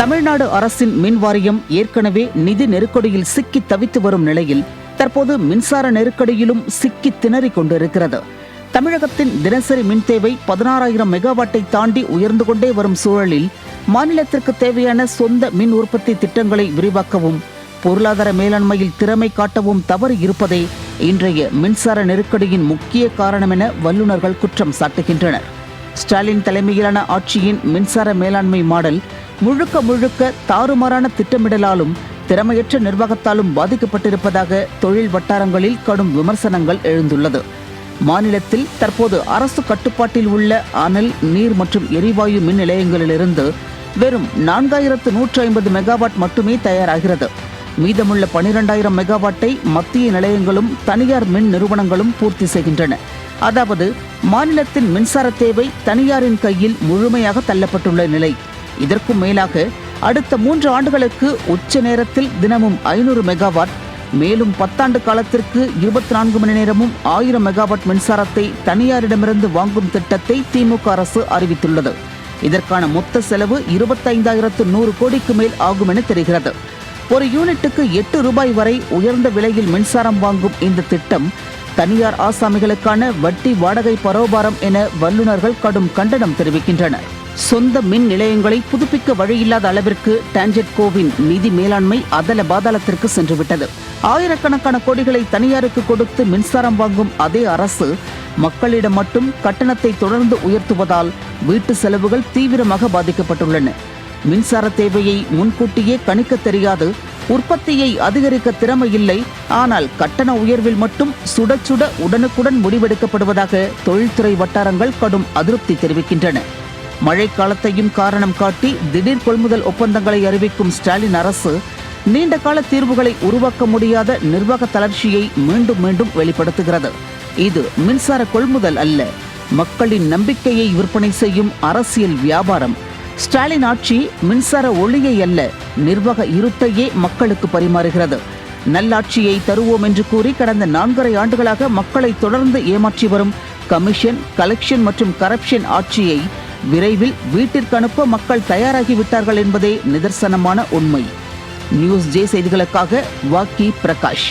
தமிழ்நாடு அரசின் மின் வாரியம் ஏற்கனவே நிதி நெருக்கடியில் சிக்கி தவித்து வரும் நிலையில் தற்போது மின்சார நெருக்கடியிலும் சிக்கி திணறிக் கொண்டிருக்கிறது. தமிழகத்தின் தினசரி மின் தேவை 16,000 மெகாவாட்டை தாண்டி உயர்ந்து கொண்டே வரும் சூழலில் மாநிலத்திற்கு தேவையான சொந்த மின் உற்பத்தி திட்டங்களை விரிவாக்கவும் பொருளாதார மேலாண்மையில் திறமை காட்டவும் தவறு இருப்பதே இன்றைய மின்சார நெருக்கடியின் முக்கிய காரணம் என வல்லுநர்கள் குற்றம் சாட்டுகின்றனர். ஸ்டாலின் தலைமையிலான ஆட்சியின் மின்சார மேலாண்மை மாடல் முழுக்க முழுக்க தாறுமாறான திட்டமிடலாலும் திறமையற்ற நிர்வாகத்தாலும் பாதிக்கப்பட்டிருப்பதாக தொழில் வட்டாரங்களில் கடும் விமர்சனங்கள் எழுந்துள்ளது. மாநிலத்தில் தற்போது அரசு கட்டுப்பாட்டில் உள்ள அனல், நீர் மற்றும் எரிவாயு மின் நிலையங்களிலிருந்து வெறும் 4,150 மெகாவாட் மட்டுமே தயாராகிறது. மீதமுள்ள 12,000 மெகாவாட்டை மத்திய நிலையங்களும் தனியார் மின் நிறுவனங்களும் பூர்த்தி செய்கின்றன. அதாவது மாநிலத்தின் மின்சார தேவை தனியாரின் கையில் முழுமையாக தள்ளப்பட்டுள்ள நிலை. இதற்கும் மேலாக அடுத்த 3 ஆண்டுகளுக்கு உச்ச நேரத்தில் தினமும் 500 மெகாவாட், மேலும் 10 ஆண்டு காலத்திற்கு 24 மணி நேரமும் 1000 மெகாவாட் மின்சாரத்தை தனியாரிடமிருந்து வாங்கும் திட்டத்தை திமுக அரசு அறிவித்துள்ளது. இதற்கான மொத்த செலவு 25,100 கோடிக்கு மேல் ஆகும் என தெரிகிறது. ஒரு யூனிட்டுக்கு 8 ரூபாய் வரை உயர்ந்த விலையில் மின்சாரம் வாங்கும் இந்த திட்டம் தனியார் ஆசாமிகளுக்கான வட்டி வாடகை பரோபாரம் என வல்லுநர்கள் கடும் கண்டனம் தெரிவிக்கின்றனர். சொந்த மின் நிலையங்களை புதுப்பிக்க வழியில்லாத அளவிற்கு டான்ஜெட்கோவின் நிதி மேலாண்மை அதல பாதாளத்திற்கு சென்றுவிட்டது. ஆயிரக்கணக்கான கோடிகளை தனியாருக்கு கொடுத்து மின்சாரம் வாங்கும் அதே அரசு மக்களிடம் மட்டும் கட்டணத்தை தொடர்ந்து உயர்த்துவதால் வீட்டு செலவுகள் தீவிரமாக பாதிக்கப்பட்டுள்ளன. மின்சார தேவையை முன்கூட்டியே கணிக்க தெரியாது, உற்பத்தியை அதிகரிக்க திறமை இல்லை, ஆனால் கட்டண உயர்வில் மட்டும் சுட சுட உடனுக்குடன் முடிவெடுக்கப்படுவதாக தொழில்துறை வட்டாரங்கள் கடும் அதிருப்தி தெரிவிக்கின்றன. மழைக்காலத்தையும் காரணம் காட்டி திடீர் கொள்முதல் ஒப்பந்தங்களை அறிவிக்கும் ஸ்டாலின் அரசு நீண்ட கால தீர்வுகளை உருவாக்க முடியாத நிர்வாக தளர்ச்சியை மீண்டும் மீண்டும் வெளிப்படுத்துகிறது. இது மின்சார கொள்முதல் அல்ல, மக்களின் நம்பிக்கையை விற்பனை செய்யும் அரசியல் வியாபாரம். ஸ்டாலின் ஆட்சி மின்சார ஒளியை அல்ல, நிர்வாக இருட்டையே மக்களுக்கு பரிமாறுகிறது. நல்லாட்சியை தருவோம் என்று கூறி கடந்த 4.5 ஆண்டுகளாக மக்களை தொடர்ந்து ஏமாற்றி வரும் கமிஷன், கலெக்ஷன் மற்றும் கரப்ஷன் ஆட்சியை விரைவில் வீட்டிற்கு அனுப்ப மக்கள் தயாராகிவிட்டார்கள் என்பதே நிதர்சனமான உண்மை. நியூஸ் ஜே செய்திகளுக்காக வாக்கி பிரகாஷ்.